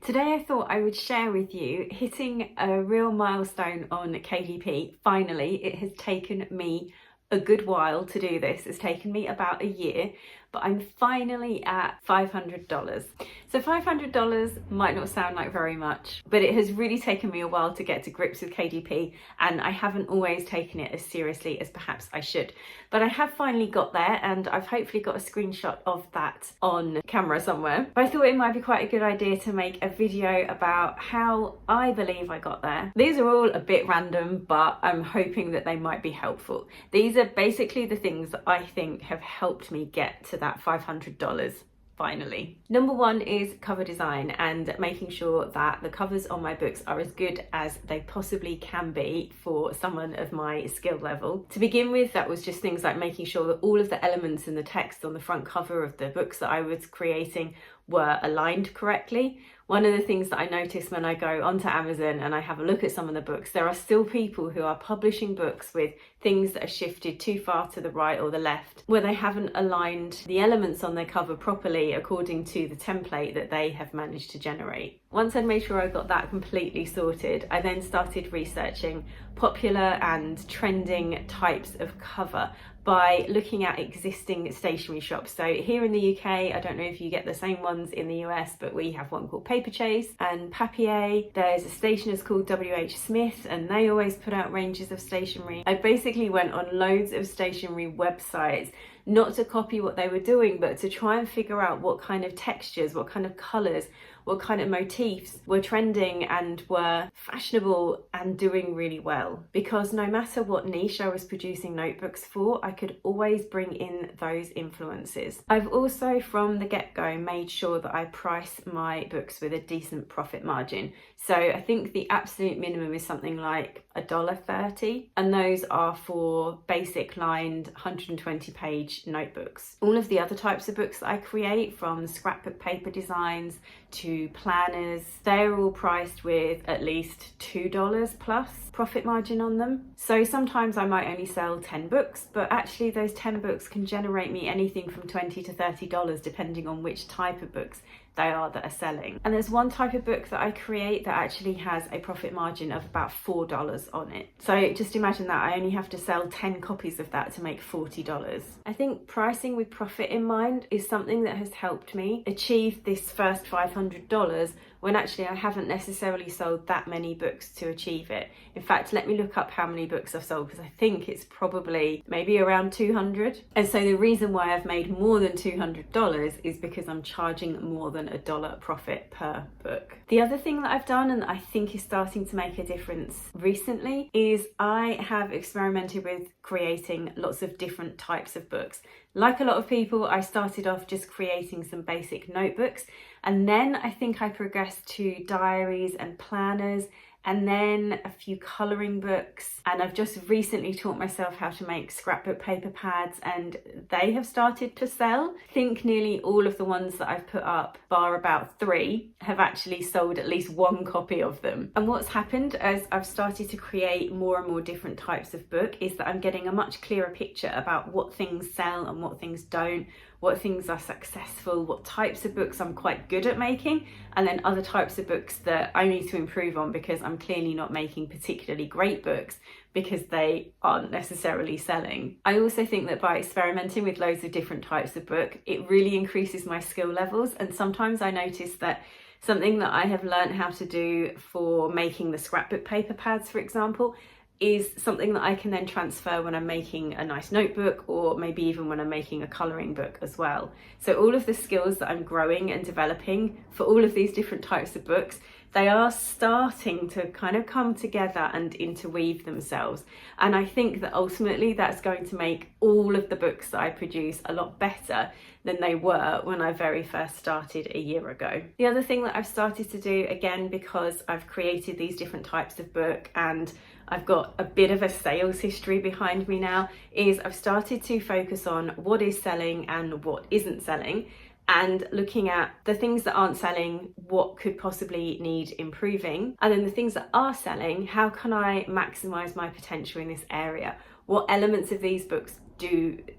Today I thought I would share with you hitting a real milestone on KDP. Finally, it has taken me a good while to do this. It's taken me about a year, but I'm finally at $500. So $500 might not sound like very much, but it has really taken me a while to get to grips with KDP, and I haven't always taken it as seriously as perhaps I should. But I have finally got there, and I've hopefully got a screenshot of that on camera somewhere. But I thought it might be quite a good idea to make a video about how I believe I got there. These are all a bit random, but I'm hoping that they might be helpful. These are basically the things that I think have helped me get to that $500 finally. Number one is cover design and making sure that the covers on my books are as good as they possibly can be for someone of my skill level. To begin with, that was just things like making sure that all of the elements in the text on the front cover of the books that I was creating were aligned correctly. One of the things that I notice when I go onto Amazon and I have a look at some of the books, there are still people who are publishing books with things that are shifted too far to the right or the left, where they haven't aligned the elements on their cover properly according to the template that they have managed to generate. Once I'd made sure I got that completely sorted, I then started researching popular and trending types of cover by looking at existing stationery shops. So here in the UK, I don't know if you get the same ones in the US, but we have one called Paperchase and Papier. There's a stationers called WH Smith, and they always put out ranges of stationery. I basically went on loads of stationery websites, not to copy what they were doing, but to try and figure out what kind of textures, what kind of colours, what kind of motifs were trending and were fashionable and doing really well. Because no matter what niche I was producing notebooks for, I could always bring in those influences. I've also from the get-go made sure that I price my books with a decent profit margin. So I think the absolute minimum is something like $1.30, and those are for basic lined 120 page notebooks. All of the other types of books that I create, from scrapbook paper designs to planners, they're all priced with at least $2 plus profit margin on them. So sometimes I might only sell 10 books, but actually those 10 books can generate me anything from $20 to $30 depending on which type of books they are that are selling. And there's one type of book that I create that actually has a profit margin of about $4 on it. So just imagine that I only have to sell 10 copies of that to make $40. I think pricing with profit in mind is something that has helped me achieve this first $500 when actually I haven't necessarily sold that many books to achieve it. In fact, let me look up how many books I've sold, because I think it's probably maybe around 200. And so the reason why I've made more than $200 is because I'm charging more than $1 profit per book. The other thing that I've done, and I think is starting to make a difference recently, is I have experimented with creating lots of different types of books. Like a lot of people, I started off just creating some basic notebooks, and then I think I progressed to diaries and planners, and then a few colouring books, and I've just recently taught myself how to make scrapbook paper pads, and they have started to sell. I think nearly all of the ones that I've put up, bar about 3, have actually sold at least one copy of them. And what's happened as I've started to create more and more different types of book is that I'm getting a much clearer picture about what things sell and what things don't, what things are successful, what types of books I'm quite good at making, and then other types of books that I need to improve on because I'm clearly not making particularly great books because they aren't necessarily selling. I also think that by experimenting with loads of different types of book, it really increases my skill levels, and sometimes I notice that something that I have learned how to do for making the scrapbook paper pads, for example, is something that I can then transfer when I'm making a nice notebook, or maybe even when I'm making a colouring book as well. So all of the skills that I'm growing and developing for all of these different types of books, they are starting to kind of come together and interweave themselves. And I think that ultimately that's going to make all of the books that I produce a lot better than they were when I very first started a year ago. The other thing that I've started to do, again, because I've created these different types of book and I've got a bit of a sales history behind me now, is I've started to focus on what is selling and what isn't selling, and looking at the things that aren't selling, what could possibly need improving, and then the things that are selling, how can I maximize my potential in this area? What elements of these books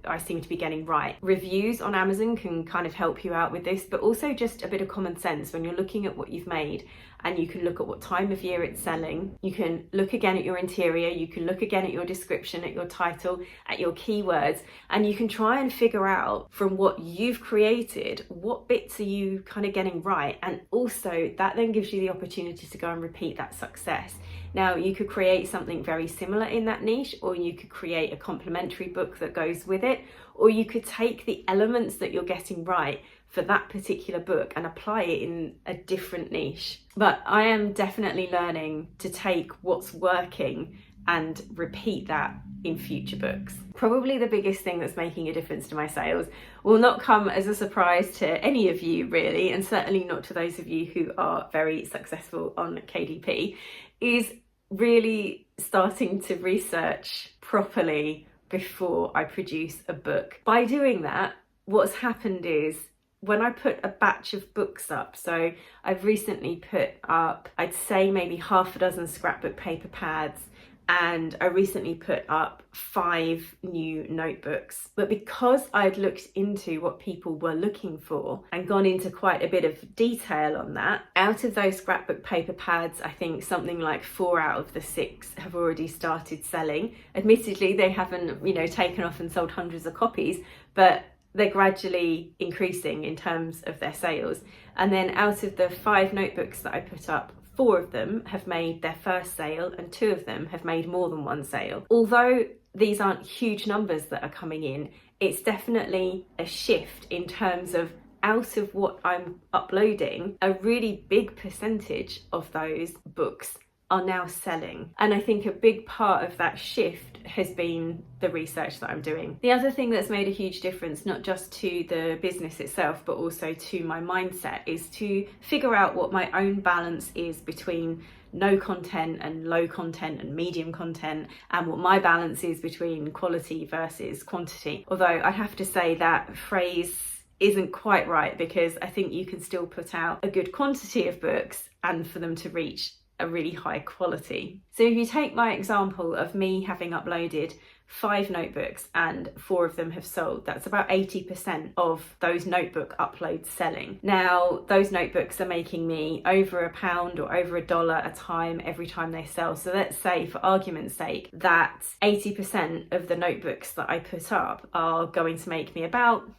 I seem to be getting right. Reviews on Amazon can kind of help you out with this, but also just a bit of common sense when you're looking at what you've made, and you can look at what time of year it's selling. You can look again at your interior, you can look again at your description, at your title, at your keywords, and you can try and figure out from what you've created, what bits are you kind of getting right. And also that then gives you the opportunity to go and repeat that success. Now, you could create something very similar in that niche, or you could create a complementary book that goes with it, or you could take the elements that you're getting right for that particular book and apply it in a different niche. But I am definitely learning to take what's working and repeat that in future books. Probably the biggest thing that's making a difference to my sales will not come as a surprise to any of you really, and certainly not to those of you who are very successful on KDP, is really starting to research properly before I produce a book. By doing that, what's happened is when I put a batch of books up, so I've recently put up, I'd say maybe half a dozen scrapbook paper pads, and I recently put up 5 new notebooks. But because I'd looked into what people were looking for and gone into quite a bit of detail on that, out of those scrapbook paper pads, I think something like 4 out of the 6 have already started selling. Admittedly, they haven't, taken off and sold hundreds of copies, but they're gradually increasing in terms of their sales. And then out of the 5 notebooks that I put up, 4 of them have made their first sale and 2 of them have made more than 1 sale. Although these aren't huge numbers that are coming in, it's definitely a shift in terms of out of what I'm uploading, a really big percentage of those books are now selling. And I think a big part of that shift has been the research that I'm doing. The other thing that's made a huge difference, not just to the business itself, but also to my mindset, is to figure out what my own balance is between no content and low content and medium content, and what my balance is between quality versus quantity. Although I have to say that phrase isn't quite right, because I think you can still put out a good quantity of books and for them to reach a really high quality. So if you take my example of me having uploaded 5 notebooks and 4 of them have sold, that's about 80% of those notebook uploads selling. Now, those notebooks are making me over £1 or over $1 a time every time they sell. So let's say, for argument's sake, that 80% of the notebooks that I put up are going to make me about,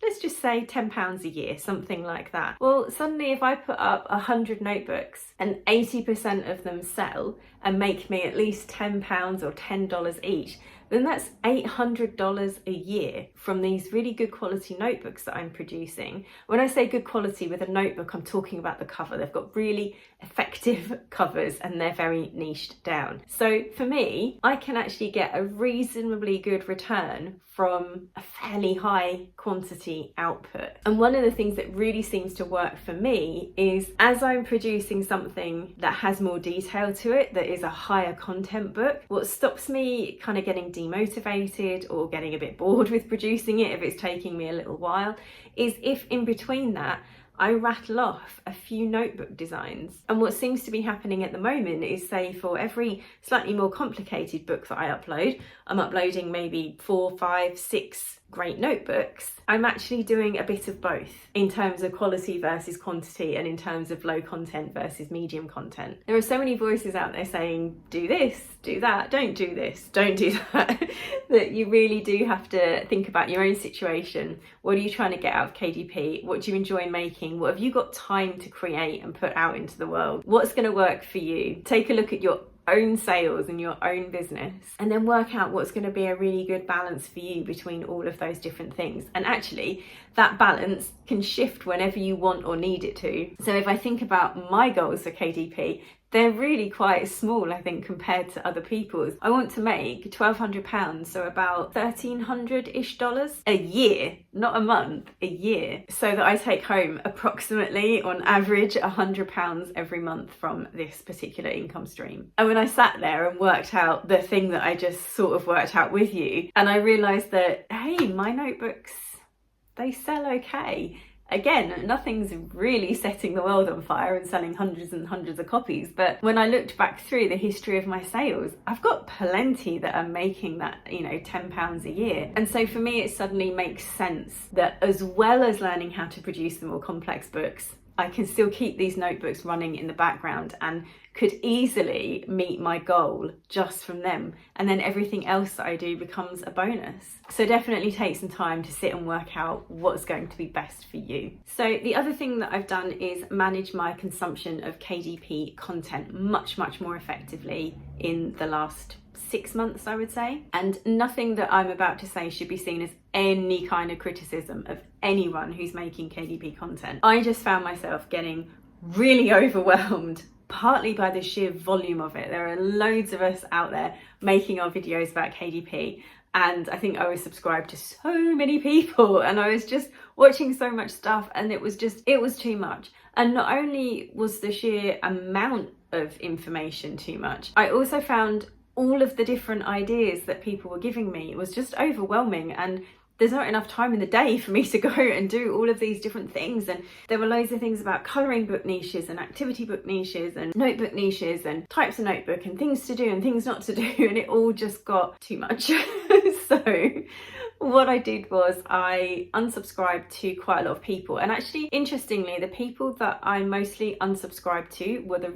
let's just say £10 a year, something like that. Well, suddenly if I put up 100 notebooks and 80% of them sell and make me at least £10 or $10 each, then that's $800 a year from these really good quality notebooks that I'm producing. When I say good quality with a notebook, I'm talking about the cover. They've got really effective covers and they're very niched down. So for me, I can actually get a reasonably good return from a fairly high quantity output. And one of the things that really seems to work for me is, as I'm producing something that has more detail to it, that is a higher content book, what stops me kind of getting demotivated or getting a bit bored with producing it if it's taking me a little while, is if in between that I rattle off a few notebook designs. And what seems to be happening at the moment is, say, for every slightly more complicated book that I upload, I'm uploading maybe 4, 5, 6 great notebooks. I'm actually doing a bit of both in terms of quality versus quantity, and in terms of low content versus medium content. There are so many voices out there saying, do this, do that, don't do this, don't do that, that you really do have to think about your own situation. What are you trying to get out of KDP? What do you enjoy making? What have you got time to create and put out into the world? What's going to work for you? Take a look at your own sales and your own business, and then work out what's going to be a really good balance for you between all of those different things. And actually, that balance can shift whenever you want or need it to. So if I think about my goals for KDP, they're really quite small, I think, compared to other people's. I want to make £1,200, so about $1,300-ish a year, not a month, a year, so that I take home approximately, on average, £100 every month from this particular income stream. And when I sat there and worked out the thing that I just sort of worked out with you, and I realised that, hey, my notebooks, they sell okay. Again, nothing's really setting the world on fire and selling hundreds and hundreds of copies, but when I looked back through the history of my sales, I've got plenty that are making that, you know, £10 a year. And so for me, it suddenly makes sense that as well as learning how to produce the more complex books, I can still keep these notebooks running in the background and could easily meet my goal just from them. And then everything else that I do becomes a bonus. So definitely take some time to sit and work out what's going to be best for you. So the other thing that I've done is manage my consumption of KDP content much more effectively in the last 6 months, I would say. And nothing that I'm about to say should be seen as any kind of criticism of anyone who's making KDP content. I just found myself getting really overwhelmed, partly by the sheer volume of it. There are loads of us out there making our videos about KDP, and I think I was subscribed to so many people, and I was just watching so much stuff, and it was too much. And not only was the sheer amount of information too much, I also found all of the different ideas that people were giving me was just overwhelming, and there's not enough time in the day for me to go and do all of these different things. And there were loads of things about colouring book niches and activity book niches and notebook niches and types of notebook and things to do and things not to do, and it all just got too much. So what I did was I unsubscribed to quite a lot of people, and actually interestingly, the people that I mostly unsubscribed to were the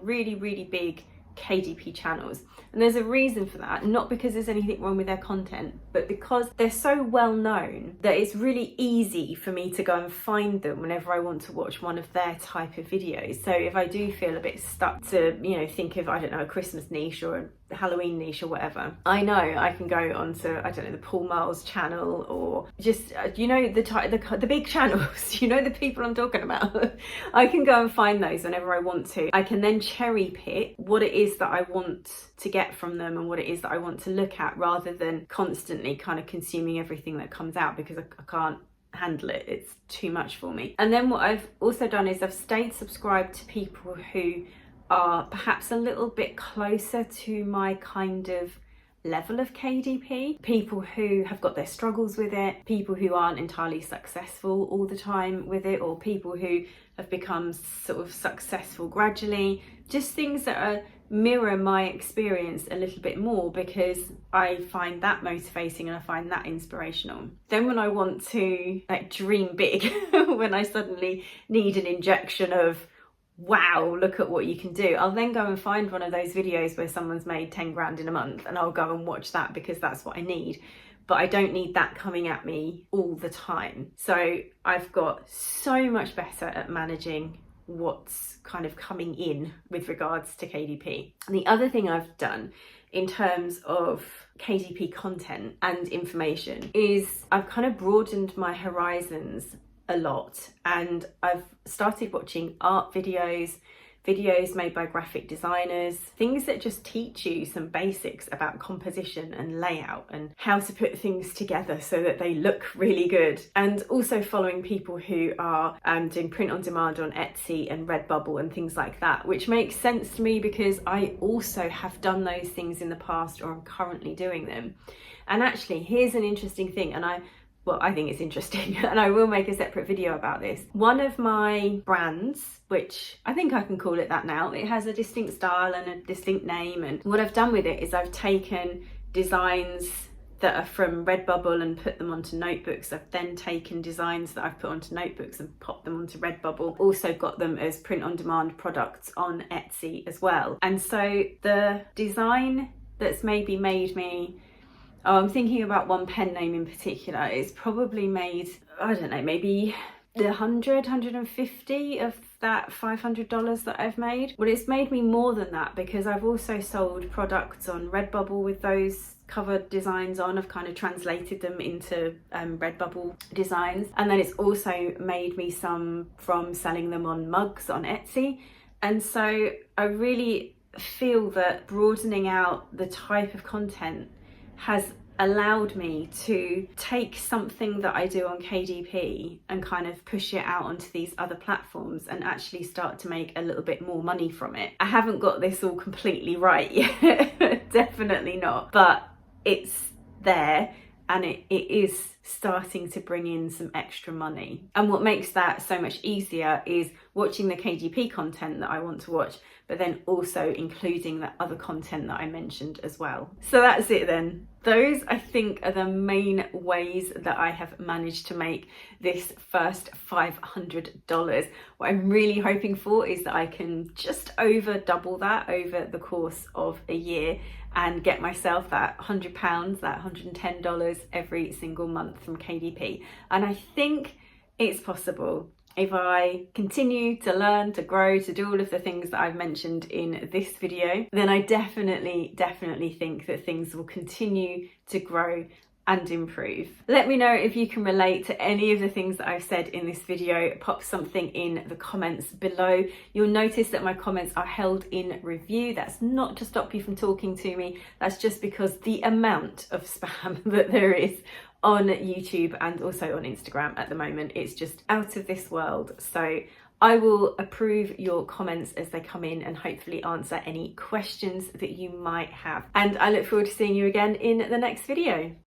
really big KDP channels. And there's a reason for that, not because there's anything wrong with their content, but because they're so well known that it's really easy for me to go and find them whenever I want to watch one of their type of videos. So if I do feel a bit stuck to, you know, think of, I don't know, a Christmas niche or a Halloween niche or whatever, I know I can go onto, I don't know, the Paul Miles channel, or just, you know, the big channels, you know, the people I'm talking about. I can go and find those whenever I want to. I can then cherry pick what it is that I want to get from them and what it is that I want to look at, rather than constantly kind of consuming everything that comes out, because I can't handle it. It's too much for me. And then what I've also done is I've stayed subscribed to people who are perhaps a little bit closer to my kind of level of KDP, people who have got their struggles with it, people who aren't entirely successful all the time with it, or people who have become sort of successful gradually, just things that mirror my experience a little bit more, because I find that motivating and I find that inspirational. Then when I want to like dream big, when I suddenly need an injection of wow, look at what you can do, I'll then go and find one of those videos where someone's made 10 grand in a month, and I'll go and watch that because that's what I need. But I don't need that coming at me all the time. So I've got so much better at managing what's kind of coming in with regards to KDP. And the other thing I've done in terms of KDP content and information is I've kind of broadened my horizons a lot, and I've started watching art videos made by graphic designers, things that just teach you some basics about composition and layout and how to put things together so that they look really good. And also following people who are doing print on demand on Etsy and Redbubble and things like that, which makes sense to me because I also have done those things in the past, or I'm currently doing them. And actually, here's an interesting thing, and I think it's interesting, and I will make a separate video about this. One of my brands, which I think I can call it that now, it has a distinct style and a distinct name, and what I've done with it is I've taken designs that are from Redbubble and put them onto notebooks. I've then taken designs that I've put onto notebooks and popped them onto Redbubble. Also got them as print on demand products on Etsy as well. And so the design that's maybe made me, I'm thinking about one pen name in particular. It's probably made, I don't know, maybe 150 of that $500 that I've made. Well, it's made me more than that, because I've also sold products on Redbubble with those cover designs on. I've kind of translated them into Redbubble designs. And then it's also made me some from selling them on mugs on Etsy. And so I really feel that broadening out the type of content has allowed me to take something that I do on KDP and kind of push it out onto these other platforms and actually start to make a little bit more money from it. I haven't got this all completely right yet, definitely not, but it's there. and it is starting to bring in some extra money. And what makes that so much easier is watching the KDP content that I want to watch, but then also including the other content that I mentioned as well. So that's it then. Those, I think, are the main ways that I have managed to make this first $500. What I'm really hoping for is that I can just over double that over the course of a year and get myself that £100, that $110 every single month from KDP. And I think it's possible. If I continue to learn, to grow, to do all of the things that I've mentioned in this video, then I definitely think that things will continue to grow and improve. Let me know if you can relate to any of the things that I've said in this video. Pop something in the comments below. You'll notice that my comments are held in review. That's not to stop you from talking to me. That's just because the amount of spam that there is on YouTube and also on Instagram at the moment, it's just out of this world. So I will approve your comments as they come in and hopefully answer any questions that you might have. And I look forward to seeing you again in the next video.